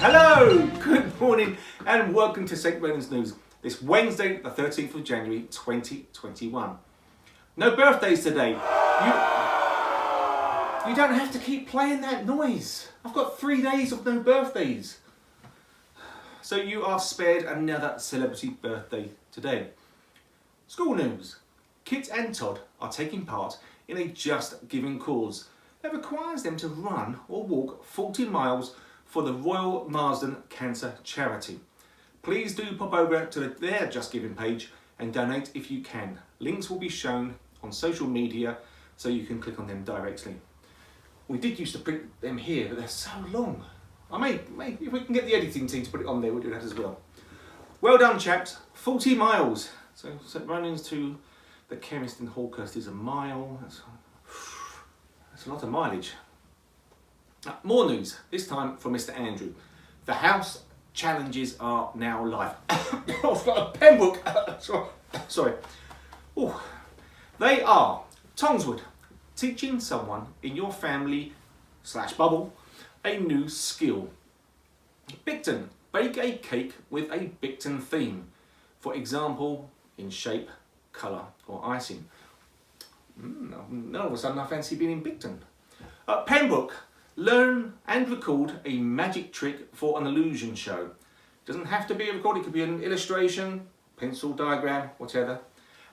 Hello, good morning and welcome to St. Ronan's News this Wednesday the 13th of January 2021. No birthdays today. You don't have to keep playing that noise. I've got 3 days of no birthdays. So you are spared another celebrity birthday today. School news. Kit and Todd are taking part in a Just Giving cause that requires them to run or walk 40 miles for the Royal Marsden Cancer Charity. Please do pop over to their Just Giving page and donate if you can. Links will be shown on social media so you can click on them directly. We did used to print them here, but they're so long. I may if we can get the editing team to put it on there, we'll do that as well. Well done, chaps. 40 miles. So St. Ronan's to the chemist in Hawkhurst is a mile. That's a lot of mileage. More news, this time from Mr. Andrew. The House challenges are now live. I've got a pen book. Sorry. Ooh. They are Tongswood, teaching someone in your family / bubble a new skill. Bicton, bake a cake with a Bicton theme. For example, in shape, colour or icing. All of a sudden I fancy being in Bicton. Pembroke, learn and record a magic trick for an illusion show. It doesn't have to be a record, it could be an illustration, pencil, diagram, whatever.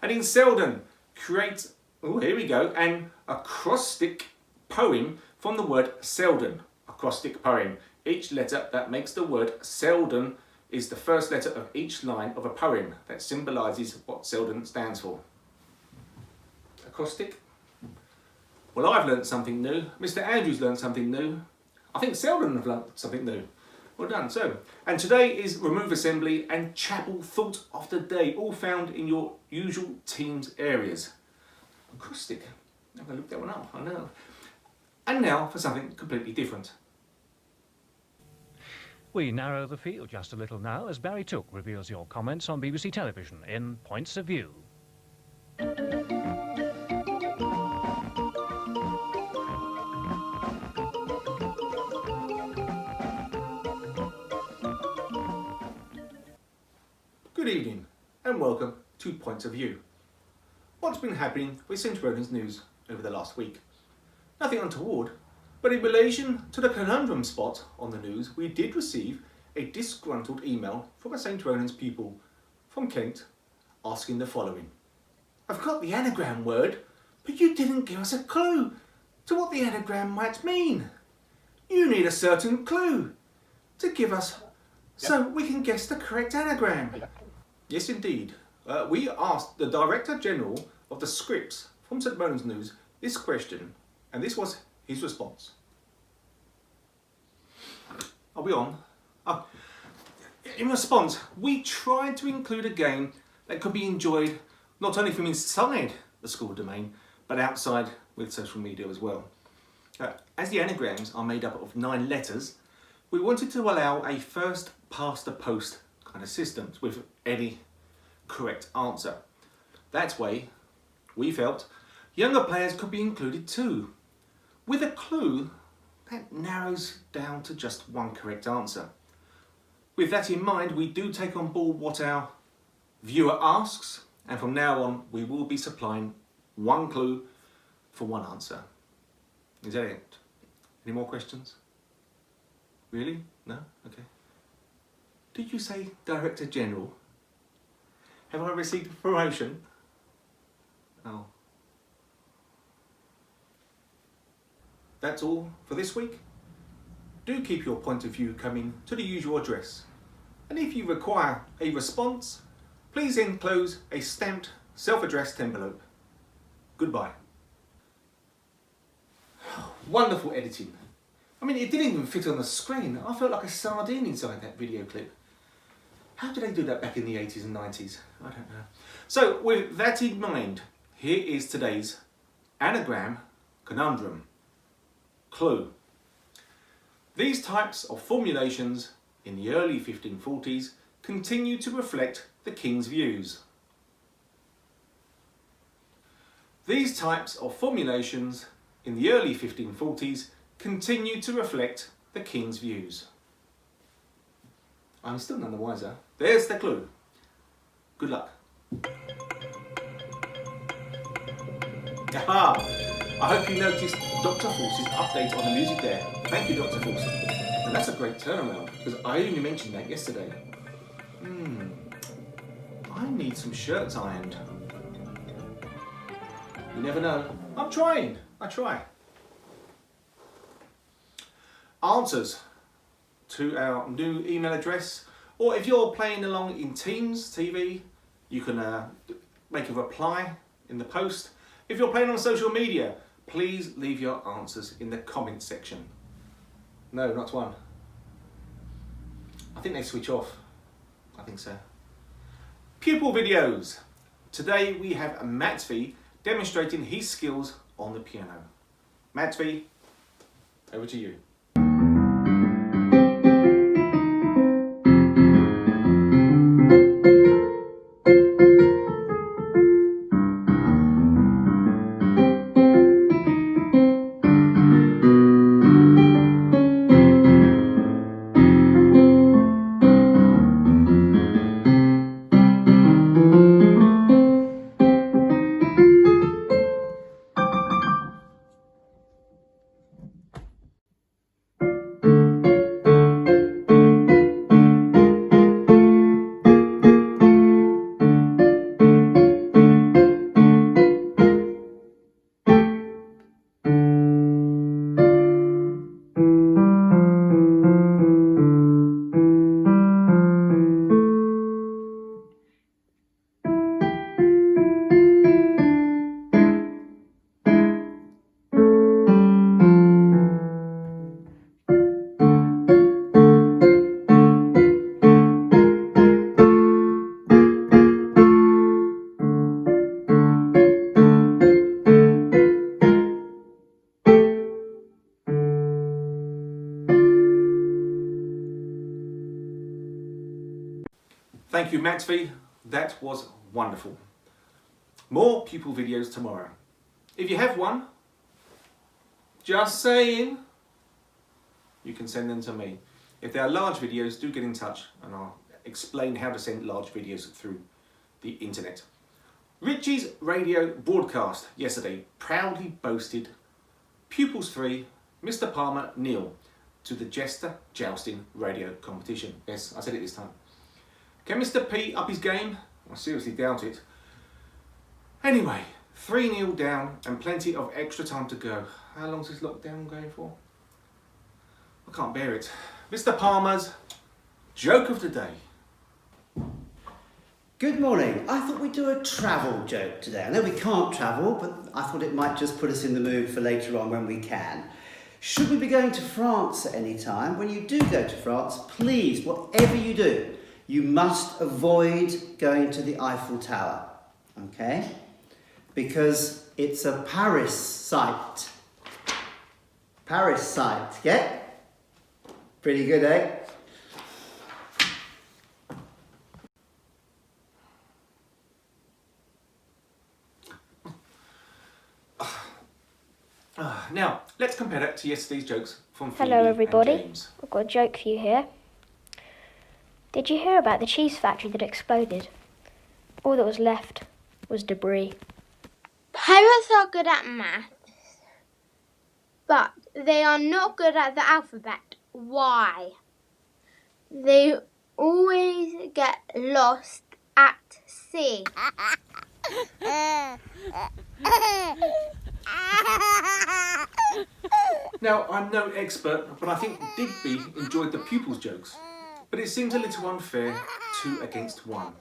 And in Selden, create, an acrostic poem from the word Selden. Acrostic poem. Each letter that makes the word Selden is the first letter of each line of a poem that symbolises what Selden stands for. Acrostic? Well, I've learnt something new. Mr. Andrews learnt something new. I think Selden have learnt something new. Well done. So, and today is Remove Assembly and Chapel Thought of the Day, all found in your usual Teams areas. Acrostic. I'm going to look that one up, I know. And now for something completely different. We narrow the field just a little now as Barry Took reveals your comments on BBC Television in Points of View. Good evening and welcome to Points of View. What's been happening with St. Ronan's News over the last week? Nothing untoward, but in relation to the conundrum spot on the news, we did receive a disgruntled email from a St. Ronan's pupil from Kent asking the following. I've got the anagram word, but you didn't give us a clue to what the anagram might mean. You need a certain clue to give us so we can guess the correct anagram. Yes, indeed. We asked the Director General of the Scripts from St. Ronan's News this question, and this was his response. Are we on? In response, we tried to include a game that could be enjoyed not only from inside the school domain, but outside with social media as well. As the anagrams are made up of 9 letters, we wanted to allow a first past the post kind of system with any correct answer. That way, we felt younger players could be included too, with a clue that narrows down to just one correct answer. With that in mind, we do take on board what our viewer asks, and from now on we will be supplying one clue for one answer. Is that it? Any more questions? Really? No? Okay. Did you say Director General? Have I received a promotion? Oh. That's all for this week. Do keep your point of view coming to the usual address. And if you require a response, please enclose a stamped self-addressed envelope. Goodbye. Wonderful editing. I mean, it didn't even fit on the screen. I felt like a sardine inside that video clip. How did they do that back in the 80s and 90s? I don't know. So, with that in mind, here is today's anagram conundrum. Clue. These types of formulations in the early 1540s continue to reflect the King's views. These types of formulations in the early 1540s continue to reflect the King's views. I'm still none the wiser. There's the clue. Good luck. Aha! I hope you noticed Dr. Force's update on the music there. Thank you, Dr. Force. And that's a great turnaround, because I only mentioned that yesterday. I need some shirts ironed. You never know. I'm trying. I try. Answers to our new email address, or if you're playing along in Teams TV, you can make a reply in the post. If you're playing on social media, please leave your answers in the comment section. No, not one. I think they switch off. I think so. Pupil videos. Today we have Matsvi demonstrating his skills on the piano. Matsvi, over to you. Thank you, Matsvi. That was wonderful. More pupil videos tomorrow. If you have one, just saying, you can send them to me. If they are large videos, do get in touch and I'll explain how to send large videos through the internet. Richie's radio broadcast yesterday proudly boasted Pupils 3, Mr. Palmer, Neil, to the Jester Jousting radio competition. Yes, I said it this time. Can Mr. P up his game? I seriously doubt it. Anyway, 3-0 down and plenty of extra time to go. How long's this lockdown going for? I can't bear it. Mr. Palmer's joke of the day. Good morning. I thought we'd do a travel joke today. I know we can't travel, but I thought it might just put us in the mood for later on when we can. Should we be going to France at any time? When you do go to France, please, whatever you do, you must avoid going to the Eiffel Tower, okay? Because it's a Paris site. Paris site, yeah? Pretty good, eh? Now, let's compare that to yesterday's jokes from Phoebe Hello everybody, and James. I've got a joke for you here. Did you hear about the cheese factory that exploded? All that was left was debris. Parrots are good at maths, but they are not good at the alphabet. Why? They always get lost at sea. Now, I'm no expert, but I think Digby enjoyed the pupils' jokes. But it seems a little unfair, 2 against 1.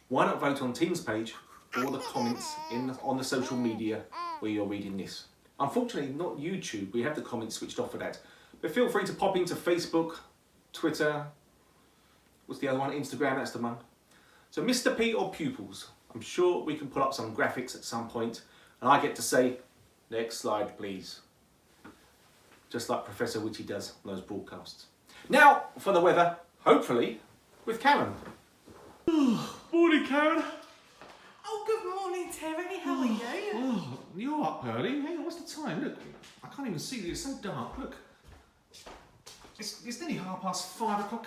Why not vote on Team's page or the comments on the social media where you're reading this? Unfortunately, not YouTube. We have the comments switched off for that. But feel free to pop into Facebook, Twitter, what's the other one? Instagram, that's the one. So Mr. P or Pupils? I'm sure we can put up some graphics at some point and I get to say, next slide please. Just like Professor Witchy does on those broadcasts. Now for the weather, hopefully with Karen. Morning, Karen. Oh, good morning, Terry. How are you? Oh, you're up early. Hang on, what's the time? Look, I can't even see you. It's so dark. Look, it's nearly 5:30.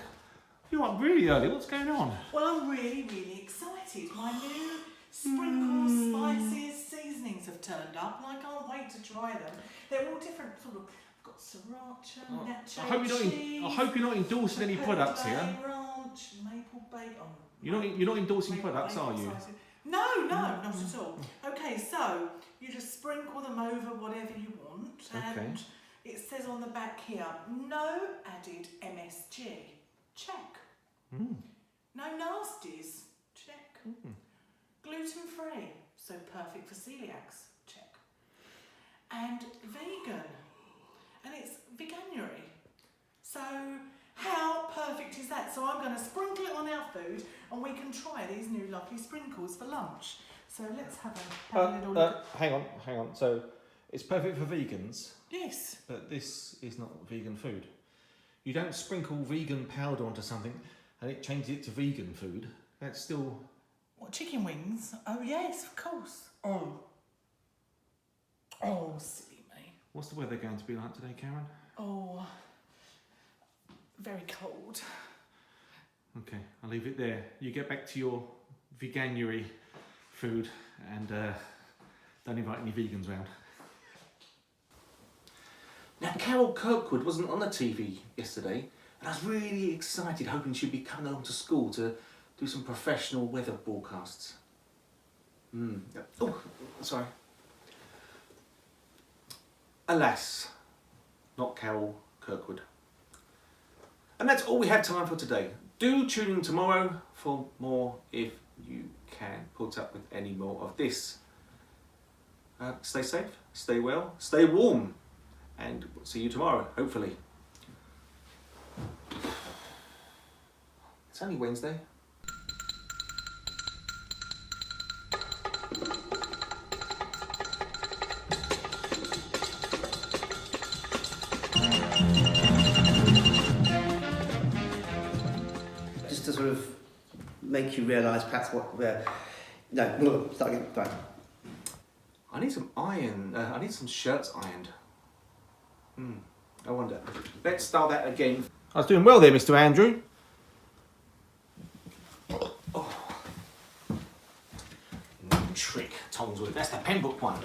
You're up really early. What's going on? Well, I'm really excited. My new sprinkles, spices, seasonings have turned up and I can't wait to try them. They're all different sort of. I've got sriracha, nacho cheese. I hope you're not endorsing any products here. Ranch, maple bacon. Oh, You're not endorsing maple products, are bacon you? slices. No, not at all. Okay, so you just sprinkle them over whatever you want, and it says on the back here, no added MSG. Check. No nasties. Check. Gluten free, so perfect for celiacs. Check. And vegan, and it's veganuary. So how perfect is that? So I'm going to sprinkle it on our food and we can try these new lovely sprinkles for lunch. So let's have a little look. Hang on. So it's perfect for vegans, Yes. but this is not vegan food. You don't sprinkle vegan powder onto something and it changes it to vegan food. That's still... What, chicken wings? Oh yes, of course. Oh, silly me. What's the weather going to be like today, Karen? Oh, very cold. Okay, I'll leave it there. You get back to your veganuary food and don't invite any vegans round. Now, Carol Kirkwood wasn't on the TV yesterday, and I was really excited, hoping she'd be coming along to school to do some professional weather broadcasts. Oh, sorry. Alas, not Carol Kirkwood. And that's all we have time for today. Do tune in tomorrow for more if you can put up with any more of this. Stay safe, stay well, stay warm, and we'll see you tomorrow, hopefully. It's only Wednesday. Just to sort of make you realise perhaps what start again. Right. I need some iron. I need some shirts ironed. I wonder. Let's start that again. I was doing well there, Mr. Andrew. Trick, Tom's with. That's the pen book one.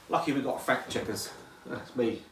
Lucky we got fact checkers. That's me.